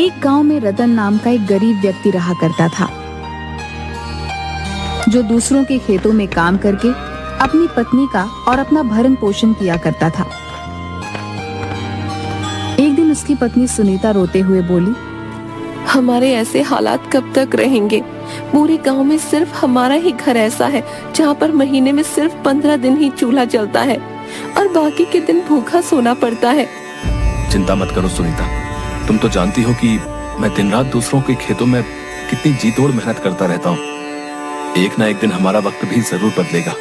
एक गांव में रतन नाम का एक गरीब व्यक्ति रहा करता था, जो दूसरों के खेतों में काम करके अपनी पत्नी का और अपना भरण पोषण किया करता था। एक दिन उसकी पत्नी सुनीता रोते हुए बोली, हमारे ऐसे हालात कब तक रहेंगे? पूरे गांव में सिर्फ हमारा ही घर ऐसा है जहाँ पर महीने में सिर्फ 15 दिन ही चूल्हा जलता है और बाकी के दिन भूखा सोना पड़ता है। चिंता मत करो सुनीता, तुम तो जानती हो कि मैं दिन रात दूसरों के खेतों में कितनी जी तोड़ मेहनत करता रहता हूँ। एक ना एक दिन हमारा वक्त भी जरूर बदलेगा।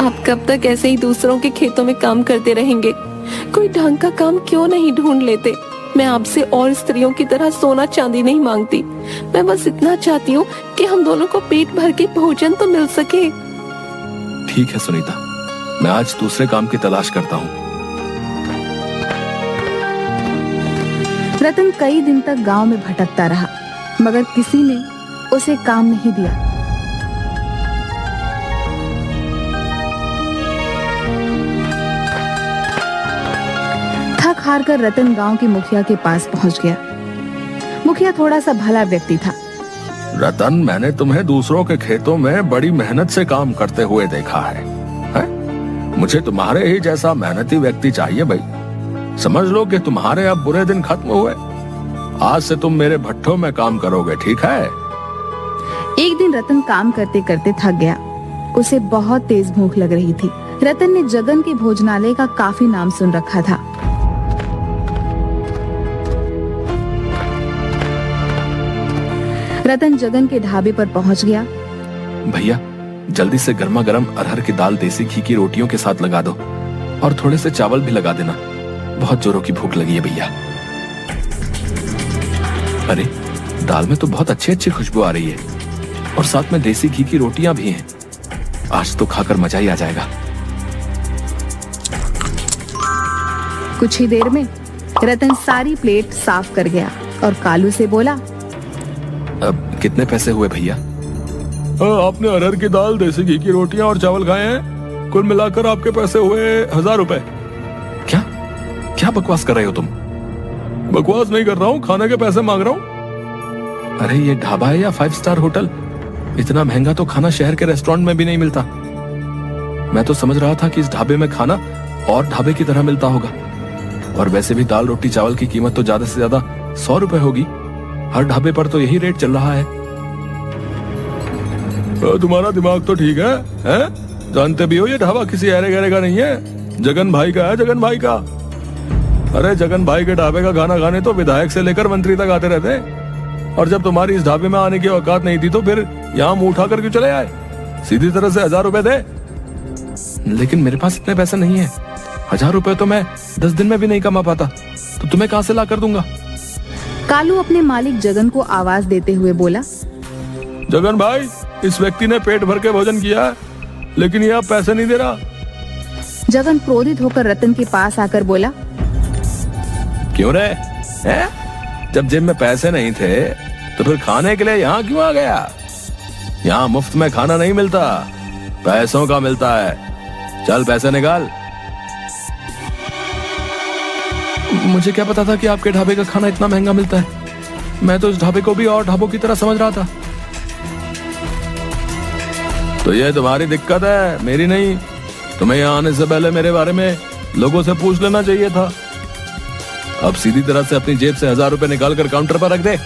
आप कब तक ऐसे ही दूसरों के खेतों में काम करते रहेंगे? कोई ढंग का काम क्यों नहीं ढूंढ लेते? मैं आपसे और स्त्रियों की तरह सोना चांदी नहीं मांगती। मैं बस इतना चाहती हूँ कि हम दोनों को पेट भर के भोजन तो मिल सके। ठीक है सुनीता, मैं आज दूसरे काम की तलाश करता हूँ। रतन कई दिन तक गांव में भटकता रहा, मगर किसी ने उसे काम नहीं दिया। थक हार कर रतन गांव के मुखिया के पास पहुंच गया। मुखिया थोड़ा सा भला व्यक्ति था। रतन, मैंने तुम्हें दूसरों के खेतों में बड़ी मेहनत से काम करते हुए देखा है? मुझे तुम्हारे ही जैसा मेहनती व्यक्ति चाहिए भाई। समझ लो कि तुम्हारे अब बुरे दिन खत्म हुए। आज से तुम मेरे भट्ठों में काम करोगे, ठीक है? एक दिन रतन काम करते करते थक गया। उसे बहुत तेज भूख लग रही थी। रतन ने जगन के भोजनालय का काफी नाम सुन रखा था। रतन जगन के ढाबे पर पहुंच गया। भैया, जल्दी से गर्मा गर्म अरहर की दाल देसी घी की रोटियों के साथ लगा दो और थोड़े से चावल भी लगा देना। बहुत जोरों की भूख लगी है भैया। अरे, दाल में तो बहुत अच्छी अच्छी खुशबू आ रही है और साथ में देसी घी की रोटियां भी हैं। आज तो खाकर मजा ही आ जाएगा। कुछ ही देर में रतन सारी प्लेट साफ कर गया और कालू से बोला, अब कितने पैसे हुए भैया? आपने अरहर की दाल, देसी घी की रोटियां और चावल खाए हैं। कुल मिलाकर आपके पैसे हुए 1000 रुपए। क्या क्या बकवास कर रहे हो तुम? बकवास नहीं कर रहा हूँ, खाने के पैसे मांग रहा हूँ। अरे ये ढाबा है या 5 स्टार होटल? इतना महंगा तो खाना शहर के रेस्टोरेंट में भी नहीं मिलता। मैं तो समझ रहा था कि इस ढाबे में खाना और ढाबे की तरह मिलता होगा। और वैसे भी दाल रोटी चावल की कीमत तो ज्यादा से ज्यादा 100 रुपए होगी। हर ढाबे पर तो यही रेट चल रहा है। तुम्हारा दिमाग तो ठीक है? जानते भी हो ये ढाबा किसी अरे गहरे का नहीं है, जगन भाई का है, जगन भाई का। अरे जगन भाई के ढाबे का खाना खाने तो विधायक से लेकर मंत्री तक आते रहते हैं। और जब तुम्हारी इस ढाबे में आने की औकात नहीं थी तो फिर यहाँ मुंह उठा कर क्यों चले आए? सीधी तरह से 1000 रुपए दे। लेकिन मेरे पास इतने पैसे नहीं है। 1000 रुपए तो मैं 10 दिन में भी नहीं कमा पाता, तो तुम्हें कहाँ से ला कर दूंगा? कालू अपने मालिक जगन को आवाज देते हुए बोला, जगन भाई, इस व्यक्ति ने पेट भर के भोजन किया है, लेकिन ये आप पैसे नहीं दे रहा। जगन क्रोधित होकर रतन के पास आकर बोला, क्यों रे? जब जेब में पैसे नहीं थे तो फिर खाने के लिए यहाँ क्यों आ गया? यहाँ मुफ्त में खाना नहीं मिलता, पैसों का मिलता है। चल पैसे निकाल। मुझे क्या पता था कि आपके ढाबे का खाना इतना महंगा मिलता है। मैं तो इस ढाबे को भी और ढाबों की तरह समझ रहा था। तो ये तुम्हारी दिक्कत है, मेरी नहीं। तुम्हें यहाँ आने से पहले मेरे बारे में लोगों से पूछ लेना चाहिए था। अब सीधी तरह से अपनी जेब से 1000 रुपए निकाल कर काउंटर पर रख दे,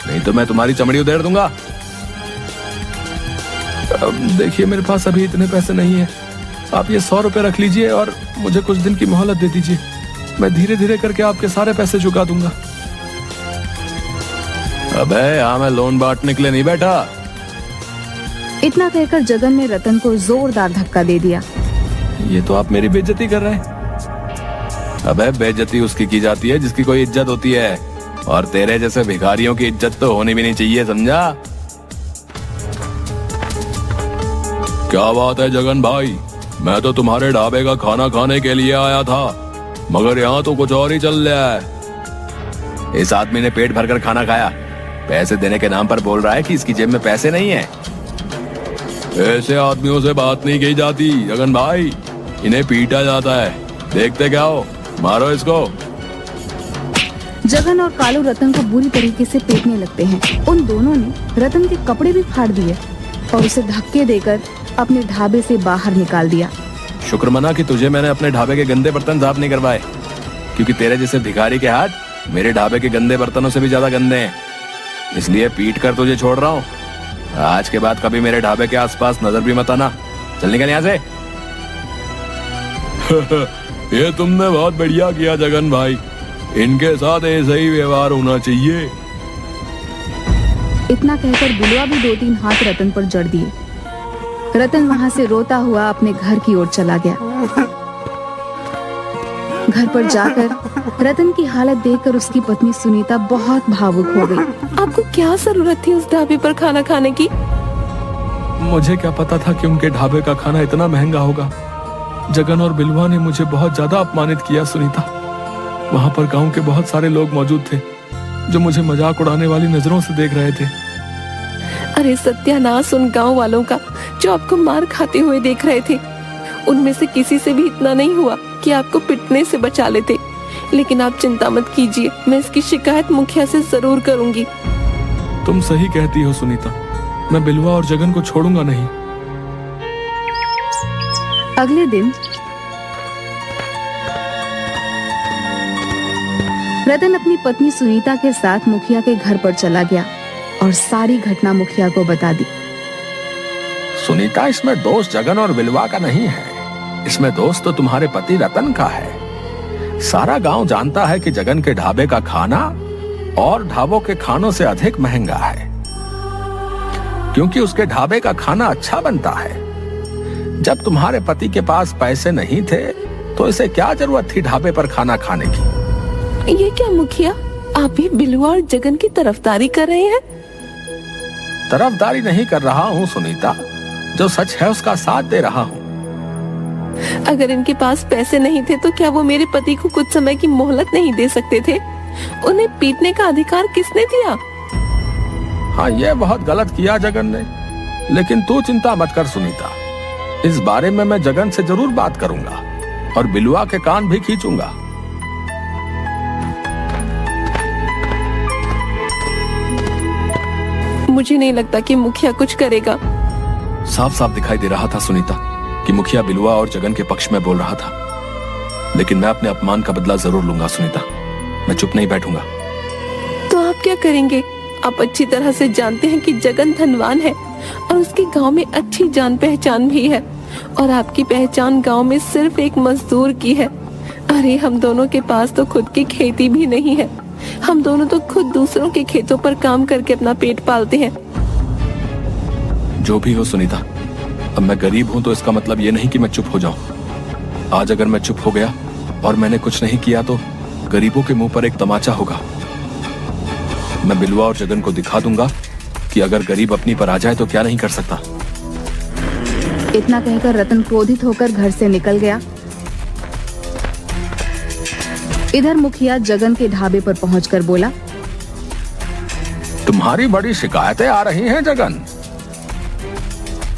नहीं तो मैं तुम्हारी चमड़ी उधेड़ दूंगा। अब देखिए, मेरे पास अभी इतने पैसे नहीं है। आप ये 100 रुपए रख लीजिए और मुझे कुछ दिन की मोहलत दे दीजिए। मैं धीरे धीरे करके आपके सारे पैसे चुका दूंगा। अबे यहाँ मैं लोन बांटने के लिए नहीं बैठा। इतना कहकर जगन ने रतन को जोरदार धक्का दे दिया। ये तो आप मेरी बेइज्जती कर रहे हैं। अबे बेइज्जती उसकी की जाती है जिसकी कोई इज्जत होती है, और तेरे जैसे भिखारियों की इज्जत तो होनी भी नहीं चाहिए, समझा? क्या बात है जगन भाई, मैं तो तुम्हारे ढाबे का खाना खाने के लिए आया था, मगर यहाँ तो कुछ और ही चल रहा है। इस आदमी ने पेट भरकर खाना खाया, पैसे देने के नाम पर बोल रहा है कि इसकी जेब में पैसे नहीं है। ऐसे आदमियों से बात नहीं की जाती जगन भाई, इन्हें पीटा जाता है। देखते क्या हो, मारो इसको। जगन और कालू रतन को बुरी तरीके से पीटने लगते हैं। उन दोनों ने रतन के कपड़े भी फाड़ दिए और उसे धक्के देकर अपने ढाबे से बाहर निकाल दिया। शुक्र मना कि तुझे मैंने अपने ढाबे के गंदे बर्तन साफ नहीं करवाए, क्योंकि तेरे जैसे भिखारी के हाथ मेरे ढाबे के गंदे बर्तनों से भी ज्यादा गंदे हैं। इसलिए पीट कर तुझे छोड़ रहा हूँ। आज के बाद कभी मेरे ढाबे के आसपास नजर भी मत आना। चल निकल यहाँ से। ये तुमने बहुत बढ़िया किया जगन भाई, इनके साथ ऐसा ही व्यवहार होना चाहिए। इतना कहकर बिलवा भी 2-3 हाथ रतन पर जड़ दिए। रतन वहां से रोता हुआ अपने घर की ओर चला गया। घर पर जाकर रतन की हालत देखकर उसकी पत्नी सुनीता बहुत भावुक हो गई। आपको क्या जरूरत थी उस ढाबे पर खाना खाने की? मुझे क्या पता था कि उनके ढाबे का खाना इतना महंगा होगा। जगन और बिलवा ने मुझे बहुत ज्यादा अपमानित किया सुनीता। वहाँ पर गांव के बहुत सारे लोग मौजूद थे जो मुझे मजाक उड़ाने वाली नजरों से देख रहे थे। अरे सत्यानाश उन गांव वालों का जो आपको मार खाते हुए देख रहे थे। उनमें से किसी से भी इतना नहीं हुआ कि आपको पिटने से बचा लेते। लेकिन आप चिंता मत कीजिए, मैं इसकी शिकायत मुखिया से जरूर करूंगी। तुम सही कहती हो सुनीता, मैं बिलवा और जगन को छोड़ूंगा नहीं। अगले दिन रतन अपनी पत्नी सुनीता के साथ मुखिया के घर पर चला गया और सारी घटना मुखिया को बता दी। सुनीता, इसमें दोष जगन और बिलवा का नहीं है, इसमें दोष तो तुम्हारे पति रतन का है। सारा गांव जानता है कि जगन के ढाबे का खाना और ढाबों के खानों से अधिक महंगा है, क्योंकि उसके ढाबे का खाना अच्छा बनता है। जब तुम्हारे पति के पास पैसे नहीं थे तो इसे क्या जरूरत थी ढाबे पर खाना खाने की? ये क्या मुखिया, आप भी बिलवा और जगन की तरफदारी कर रहे हैं? तरफदारी नहीं कर रहा हूँ सुनीता, जो सच है उसका साथ दे रहा हूँ। अगर इनके पास पैसे नहीं थे तो क्या वो मेरे पति को कुछ समय की मोहलत नहीं दे सकते थे? उन्हें पीटने का अधिकार किसने दिया? हाँ, ये बहुत गलत किया जगन ने, लेकिन तू चिंता मत कर सुनीता, इस बारे में मैं जगन से जरूर बात करूंगा और बिलवा के कान भी खींचूंगा। मुझे नहीं लगता कि मुखिया कुछ करेगा। साफ साफ दिखाई दे रहा था सुनीता कि मुखिया बिलवा और जगन के पक्ष में बोल रहा था, लेकिन मैं अपने अपमान का बदला जरूर लूंगा सुनीता। मैं चुप नहीं बैठूंगा। तो आप क्या करेंगे? आप अच्छी तरह से जानते हैं कि जगन धनवान है और उसके गांव में अच्छी जान पहचान भी है, और आपकी पहचान गांव में सिर्फ एक मजदूर की है। अरे हम दोनों के पास तो खुद की खेती भी नहीं है। हम दोनों तो खुद दूसरों के खेतों पर काम करके अपना पेट पालते हैं। जो भी हो सुनीता, अब मैं गरीब हूं तो इसका मतलब ये नहीं कि मैं चुप हो जाऊं। आज अगर मैं चुप हो गया और मैंने कुछ नहीं किया तो गरीबों के मुंह पर एक तमाचा होगा। मैं बिलवा और जगन को दिखा दूंगा कि अगर गरीब अपनी पर आ जाए तो क्या नहीं कर सकता। इतना कहकर रतन क्रोधित होकर घर से निकल गया। इधर मुखिया जगन के ढाबे पर पहुंचकर बोला, तुम्हारी बड़ी शिकायतें आ रही हैं जगन।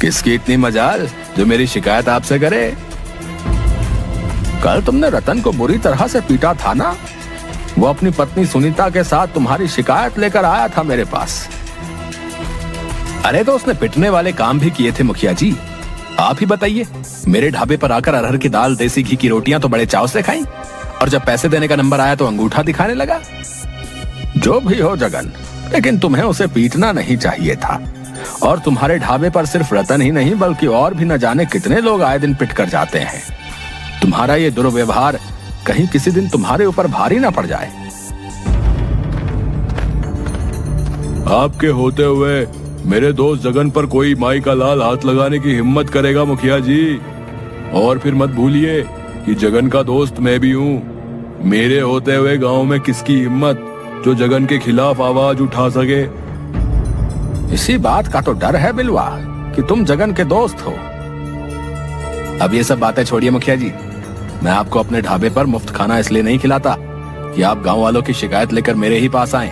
किसकी इतनी मजाल जो मेरी शिकायत आपसे करे? कल तुमने रतन को बुरी तरह से पीटा था ना? वो अपनी पत्नी सुनीता के साथ तुम्हारी शिकायत लेकर आया था मेरे पास। अरे तो उसने पिटने वाले काम भी किए थे मुखिया जी। आप ही बताइए, मेरे ढाबे पर आकर अरहर की दाल, देसी घी की रोटियां तो बड़े चाव से खाई, और जब पैसे देने का नंबर आया तो अंगूठा दिखाने लगा। जो भी हो जगन, लेकिन तुम्हें उसे पीटना नहीं चाहिए था। और तुम्हारे ढाबे पर सिर्फ रतन ही नहीं बल्कि और भी न जाने कितने लोग आए दिन पिट कर जाते हैं। तुम्हारा ये दुर्व्यवहार कहीं किसी दिन तुम्हारे ऊपर भारी ना पड़ जाए। आपके होते हुए मेरे दोस्त जगन पर कोई माई का लाल हाथ लगाने की हिम्मत करेगा मुखिया जी? और फिर मत भूलिए कि जगन का दोस्त मैं भी हूँ। मेरे होते हुए गांव में किसकी हिम्मत जो जगन के खिलाफ आवाज उठा सके? इसी बात का तो डर है बिलवा कि तुम जगन के दोस्त हो। अब ये सब बातें छोड़िए मुखिया जी। मैं आपको अपने ढाबे पर मुफ्त खाना इसलिए नहीं खिलाता कि आप गांव वालों की शिकायत लेकर मेरे ही पास आए।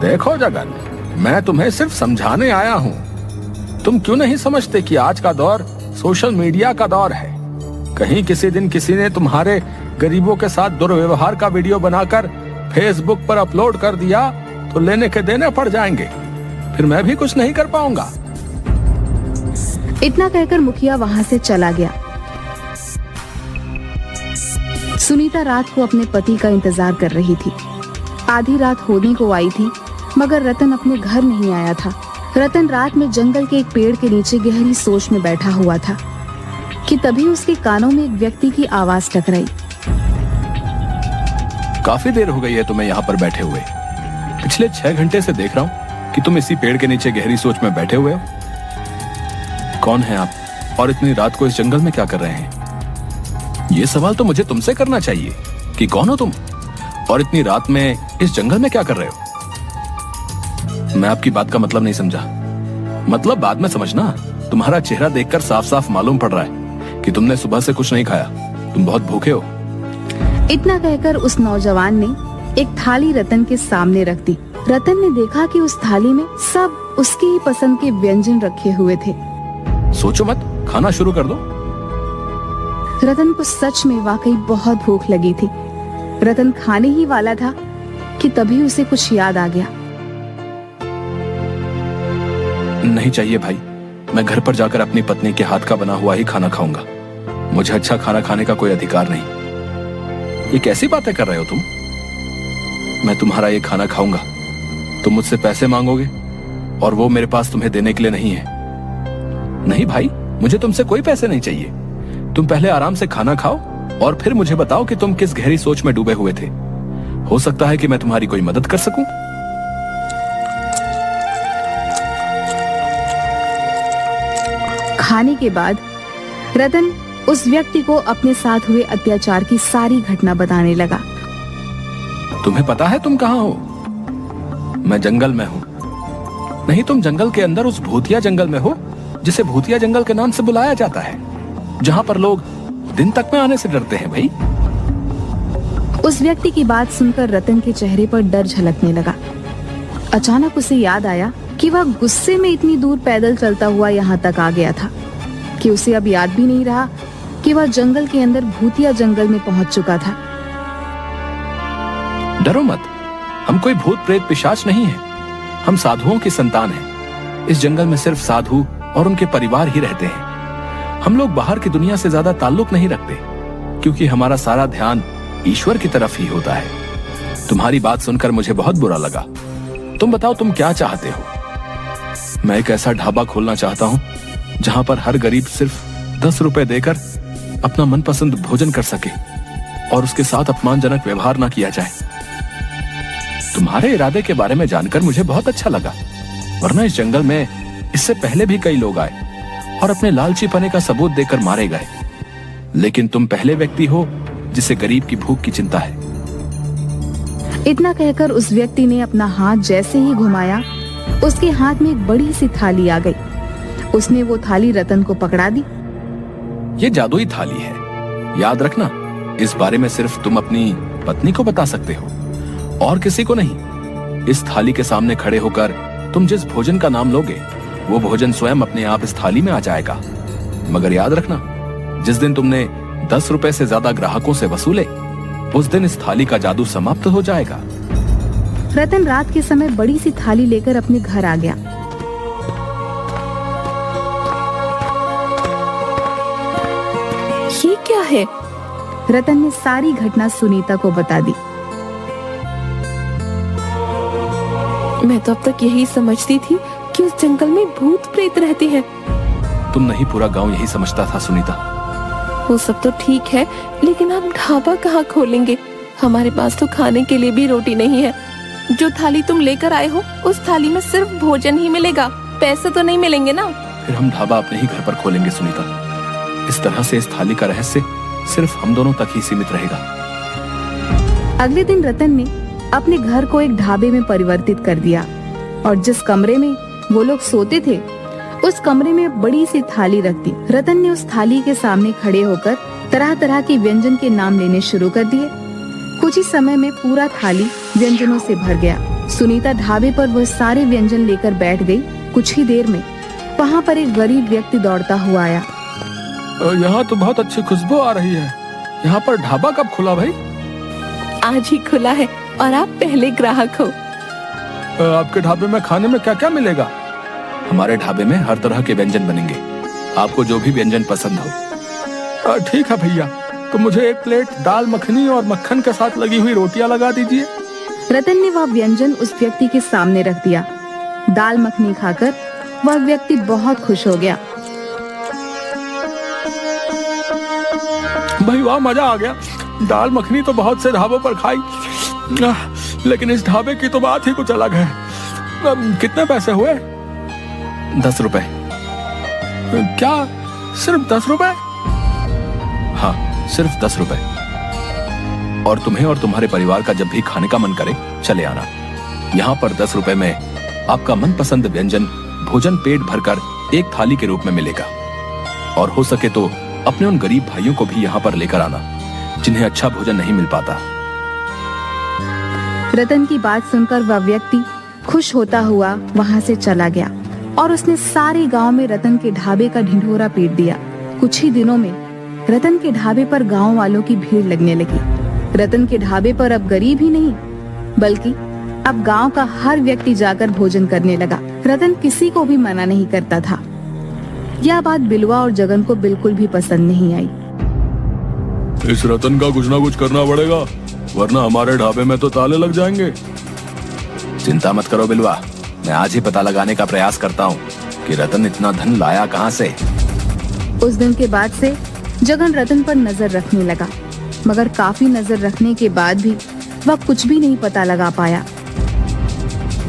देखो जगन, मैं तुम्हें सिर्फ समझाने आया हूँ। तुम क्यों नहीं समझते कि आज का दौर सोशल मीडिया का दौर है? कहीं किसी दिन किसी ने तुम्हारे गरीबों के साथ दुर्व्यवहार का वीडियो बनाकर फेसबुक पर अपलोड कर दिया तो लेने के देने पड़ जाएंगे, फिर मैं भी कुछ नहीं कर पाऊंगा। इतना कहकर मुखिया वहां से चला गया। सुनीता रात को अपने पति का इंतजार कर रही थी। आधी रात होने को आई थी, मगर रतन अपने घर नहीं आया था। रतन रात में जंगल के एक पेड़ के नीचे गहरी सोच में बैठा हुआ था कि तभी उसके कानों में एक व्यक्ति की आवाज टकराई। काफी देर हो गई है तुम्हें यहाँ पर बैठे हुए। पिछले 6 घंटे से देख रहा हूँ कि तुम इसी पेड़ के नीचे गहरी सोच में बैठे हुए हो। कौन है आप और इतनी रात को इस जंगल में क्या कर रहे हैं? ये सवाल तो मुझे तुमसे करना चाहिए कि कौन हो तुम और इतनी रात में इस जंगल में क्या कर रहे हो। मैं आपकी बात का मतलब नहीं समझा। मतलब बाद में समझना। तुम्हारा चेहरा देखकर साफ साफ मालूम पड़ रहा है कि तुमने सुबह से कुछ नहीं खाया। तुम बहुत भूखे हो। इतना कहकर उस नौजवान ने एक थाली रतन के सामने रख दी। रतन ने देखा कि उस थाली में सब उसकी ही पसंद के व्यंजन रखे हुए थे। सोचो मत, खाना शुरू कर दो। रतन को सच में वाकई बहुत भूख लगी थी। रतन खाने ही वाला था कि तभी उसे कुछ याद आ गया। नहीं चाहिए भाई, मैं घर पर जाकर अपनी पत्नी के हाथ का बना हुआ ही खाना खाऊंगा। मुझे अच्छा खाना खाने का कोई अधिकार नहीं। ये कैसी बातें कर रहे हो तुम? मैं तुम्हारा ये खाना खाऊंगा, तुम मुझसे पैसे मांगोगे और वो मेरे पास तुम्हें देने के लिए नहीं है। नहीं भाई, मुझे तुमसे कोई पैसे नहीं चाहिए। तुम पहले आराम से खाना खाओ और फिर मुझे बताओ कि तुम किस गहरी सोच में डूबे हुए थे। हो सकता है कि मैं तुम्हारी कोई मदद कर सकूं। खाने के बाद रतन उस व्यक्ति को अपने साथ हुए अत्याचार की सारी घटना बताने लगा। तुम्हें पता है तुम कहाँ हो? मैं जंगल में हूँ। नहीं, तुम जंगल के अंदर उस भूतिया जंगल में हो जिसे भूतिया जंगल के नाम से बुलाया जाता है, जहाँ पर लोग दिन तक में आने से डरते हैं भाई। उस व्यक्ति की बात सुनकर रतन के चेहरे पर डर झलकने लगा। अचानक उसे याद आया कि वह गुस्से में इतनी दूर पैदल चलता हुआ यहाँ तक आ गया था कि उसे अब याद भी नहीं रहा कि वह जंगल के अंदर भूतिया जंगल में पहुंच चुका था। डरो मत, हम कोई भूत प्रेत पिशाच नहीं है। हम साधुओं की संतान हैं। इस जंगल में सिर्फ साधु और उनके परिवार ही रहते हैं। हम लोग बाहर की दुनिया से ज्यादा ताल्लुक नहीं रखते क्योंकि हमारा सारा ध्यान ईश्वर की तरफ ही होता है। तुम्हारी बात सुनकर मुझे बहुत बुरा लगा। तुम बताओ, तुम क्या चाहते हो? मैं एक ऐसा ढाबा खोलना चाहता हूँ जहाँ पर हर गरीब सिर्फ 10 रुपए देकर अपना मनपसंद भोजन कर सके और उसके साथ अपमानजनक व्यवहार ना किया जाए। तुम्हारे इरादे के बारे में जानकर मुझे बहुत अच्छा लगा, वरना इस जंगल में इससे पहले भी कई लोग आए और अपने लालचीपने का सबूत देकर मारे गए, लेकिन तुम पहले व्यक्ति हो जिसे गरीब की भूख की चिंता है। इतना कहकर उस व्यक्ति ने अपना हाथ जैसे ही घुमाया, उसके हाथ में एक बड़ी सी थाली आ गई। उसने वो थाली रतन को पकड़ा दी। ये जादुई थाली है, याद रखना। इस बारे में सिर्फ तुम अपनी पत्नी को बता सकते हो और किसी को नहीं। इस थाली के सामने खड़े होकर तुम जिस भोजन का नाम लोगे वो भोजन स्वयं अपने आप इस थाली में आ जाएगा। मगर याद रखना, जिस दिन तुमने 10 रुपए से ज्यादा ग्राहकों से वसूले, उस दिन इस थाली का जादू समाप्त हो जाएगा। रतन रात के समय बड़ी सी थाली लेकर अपने घर आ गया। ये क्या है? रतन ने सारी घटना सुनीता को बता दी। मैं तो अब तक यही समझती थी कि उस जंगल में भूत प्रेत रहते हैं। तुम नहीं, पूरा गांव यही समझता था सुनीता। वो सब तो ठीक है, लेकिन आप ढाबा कहाँ खोलेंगे? हमारे पास तो खाने के लिए भी रोटी नहीं है। जो थाली तुम लेकर आए हो, उस थाली में सिर्फ भोजन ही मिलेगा, पैसे तो नहीं मिलेंगे ना। फिर हम ढाबा अपने ही घर पर खोलेंगे सुनीता। इस तरह से इस थाली का रहस्य सिर्फ हम दोनों तक ही सीमित रहेगा। अगले दिन रतन ने अपने घर को एक ढाबे में परिवर्तित कर दिया और जिस कमरे में वो लोग सोते थे, उस कमरे में बड़ी सी थाली रख दी। रतन ने उस थाली के सामने खड़े होकर तरह तरह के व्यंजन के नाम लेने शुरू कर दिए। कुछ ही समय में पूरा थाली व्यंजनों से भर गया। सुनीता ढाबे पर वह सारे व्यंजन लेकर बैठ गई। कुछ ही देर में वहाँ पर एक गरीब व्यक्ति दौड़ता हुआ आया। यहाँ तो बहुत अच्छी खुशबू आ रही है। यहाँ पर ढाबा कब खुला भाई? आज ही खुला है। और आप पहले ग्राहक हो। आपके ढाबे में खाने में क्या क्या मिलेगा? हमारे ढाबे में हर तरह के व्यंजन बनेंगे, आपको जो भी व्यंजन पसंद हो। ठीक है भैया, तो मुझे एक प्लेट दाल मखनी और मक्खन के साथ लगी हुई रोटियां लगा दीजिए। रतन ने वह व्यंजन उस व्यक्ति के सामने रख दिया। दाल मखनी खाकर वह व्यक्ति बहुत खुश हो गया। भाई वाह, मजा आ गया। दाल मखनी तो बहुत से ढाबों पर खाई, लेकिन इस ढाबे की तो बात ही कुछ अलग है। कितने पैसे हुए? 10 रुपए। क्या, सिर्फ 10 रुपए? हाँ, सिर्फ 10 रुपए। और तुम्हें और तुम्हारे परिवार का जब भी खाने का मन करे चले आना। यहाँ पर 10 रुपए में आपका मनपसंद व्यंजन भोजन पेट भरकर एक थाली के रूप में मिलेगा। और हो सके तो अपने उन गरीब भाइयों को भी यहाँ पर लेकर आना जिन्हें अच्छा भोजन नहीं मिल पाता। रतन की बात सुनकर वह व्यक्ति खुश होता हुआ वहाँ से चला गया और उसने सारे गांव में रतन के ढाबे का ढिंढोरा पीट दिया। कुछ ही दिनों में रतन के ढाबे पर गांव वालों की भीड़ लगने लगी। रतन के ढाबे पर अब गरीब ही नहीं बल्कि अब गांव का हर व्यक्ति जाकर भोजन करने लगा। रतन किसी को भी मना नहीं करता था। यह बात बिलवा और जगन को बिल्कुल भी पसंद नहीं आई। इस रतन का कुछ ना कुछ करना पड़ेगा, वरना हमारे ढाबे में तो ताले लग जाएंगे। चिंता मत करो बिलवा, मैं आज ही पता लगाने का प्रयास करता हूँ कि रतन इतना धन लाया कहाँ से। उस दिन के बाद से जगन रतन पर नजर रखने लगा, मगर काफी नजर रखने के बाद भी वह कुछ भी नहीं पता लगा पाया।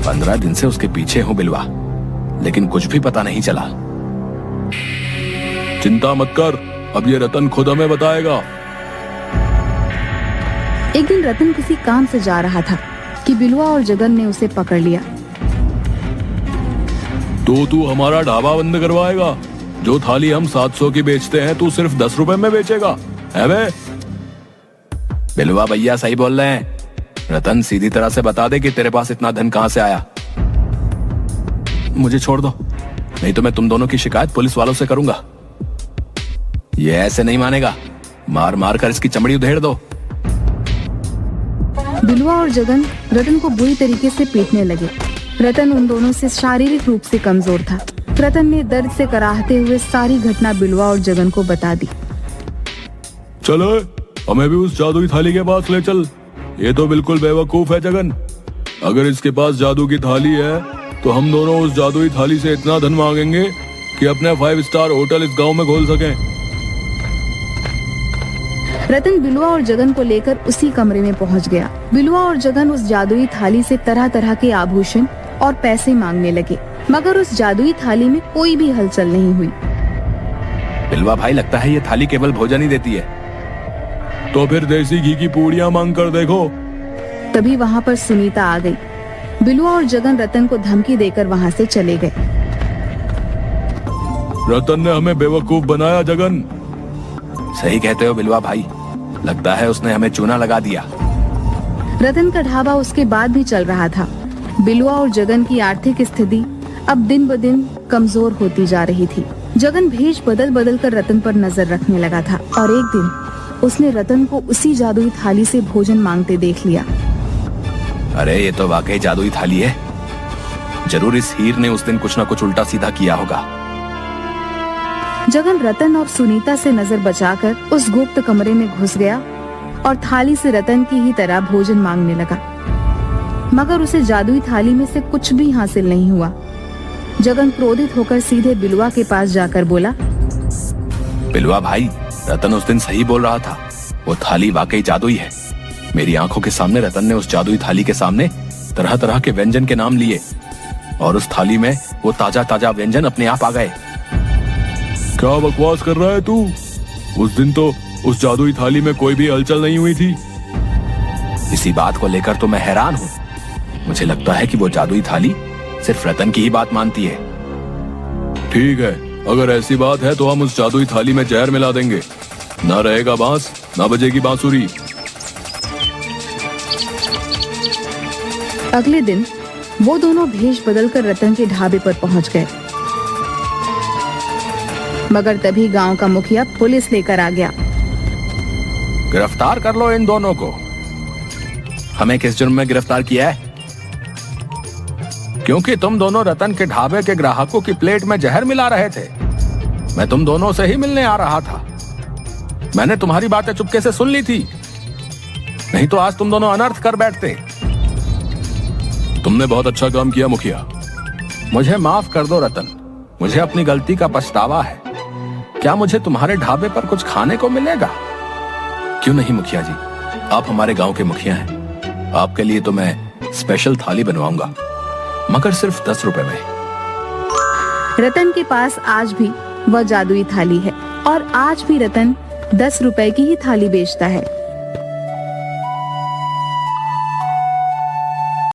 15 दिन से उसके पीछे हूँ बिलवा, लेकिन कुछ भी पता नहीं चला। चिंता मत कर, अब ये रतन खुद हमें बताएगा। एक दिन रतन किसी काम से जा रहा था कि बिलवा और जगन ने उसे पकड़ लिया। तो तू हमारा ढाबा बंद करवाएगा? जो थाली हम 700 की बेचते हैं तू सिर्फ 10 रुपए में बेचेगा, है बे? बिलवा भैया सही बोल रहे हैं। रतन सीधी तरह से बता दे कि तेरे पास इतना धन कहां से आया। मुझे छोड़ दो, नहीं तो मैं तुम दोनों की शिकायत पुलिस वालों से करूंगा। ये ऐसे नहीं मानेगा, मार मार कर इसकी चमड़ी उधेड़ दो। बिलवा और जगन रतन को बुरी तरीके से पीटने लगे। रतन उन दोनों से शारीरिक रूप से कमजोर था। रतन ने दर्द से कराहते हुए सारी घटना बिलवा और जगन को बता दी। चलो हमें भी उस जादुई थाली के पास ले चल। ये तो बिल्कुल बेवकूफ है जगन। अगर इसके पास जादू की थाली है तो हम दोनों उस जादुई थाली से इतना धन मांगेंगे कि अपने 5 स्टार होटल इस गांव में खोल सकें। रतन बिलवा और जगन को लेकर उसी कमरे में पहुंच गया। बिलवा और जगन उस जादुई थाली से तरह तरह के आभूषण और पैसे मांगने लगे, मगर उस जादुई थाली में कोई भी हलचल नहीं हुई। बिलवा भाई, लगता है ये थाली केवल भोजन ही देती है। तो फिर देसी घी की पूड़ियां मांग कर देखो। तभी वहाँ पर सुनीता आ गई। बिलवा और जगन रतन को धमकी देकर वहाँ से चले गए। रतन ने हमें बेवकूफ बनाया जगन। सही कहते हो बिलवा भाई, लगता है उसने हमें चूना लगा दिया। रतन का ढाबा उसके बाद भी चल रहा था। बिलवा और जगन की आर्थिक स्थिति अब दिन ब दिन कमजोर होती जा रही थी। जगन भेष बदल बदल कर रतन पर नजर रखने लगा था और एक दिन उसने रतन को उसी जादुई थाली से भोजन मांगते देख लिया। अरे ये तो वाकई जादुई थाली है। जरूर इस हीर ने उस दिन कुछ न कुछ उल्टा सीधा किया होगा। जगन रतन और सुनीता से नजर बचाकर उस गुप्त कमरे में घुस गया और थाली से रतन की ही तरह भोजन मांगने लगा, मगर उसे जादुई थाली में से कुछ भी हासिल नहीं हुआ। जगन क्रोधित होकर सीधे बिलवा के पास जाकर बोला, बिलवा भाई, रतन उस दिन सही बोल रहा था। वो थाली वाकई जादुई है। मेरी आंखों के सामने रतन ने उस जादुई थाली के सामने तरह तरह के व्यंजन के नाम लिए और उस थाली में वो ताजा ताजा व्यंजन अपने आप आ गए। क्या बकवास कर रहा है तू? उस दिन तो उस जादुई थाली में कोई भी हलचल नहीं हुई थी। इसी बात को लेकर तो मैं हैरान हूँ। मुझे लगता है कि वो जादुई थाली सिर्फ रतन की ही बात मानती है। ठीक है, अगर ऐसी बात है तो हम उस जादुई थाली में जहर मिला देंगे। ना रहेगा बांस, ना बजेगी बांसुरी। अगले दिन वो दोनों भेष बदलकर रतन के ढाबे पर पहुंच गए, मगर तभी गांव का मुखिया पुलिस लेकर आ गया। गिरफ्तार कर लो इन दोनों को। हमें किस जुर्म में गिरफ्तार किया है? क्योंकि तुम दोनों रतन के ढाबे के ग्राहकों की प्लेट में जहर मिला रहे थे। मैं तुम दोनों से ही मिलने आ रहा था। मैंने तुम्हारी बातें चुपके से सुन ली थी, नहीं तो आज तुम दोनों अनर्थ कर बैठते। तुमने बहुत अच्छा काम किया मुखिया। मुझे माफ कर दो रतन, मुझे अपनी गलती का पछतावा है। क्या मुझे तुम्हारे ढाबे पर कुछ खाने को मिलेगा? क्यों नहीं मुखिया जी, आप हमारे गांव के मुखिया हैं। आपके लिए तो मैं स्पेशल थाली बनवाऊंगा, मगर सिर्फ 10 रुपए में। रतन के पास आज भी वह जादुई थाली है और आज भी रतन 10 रुपए की ही थाली बेचता है।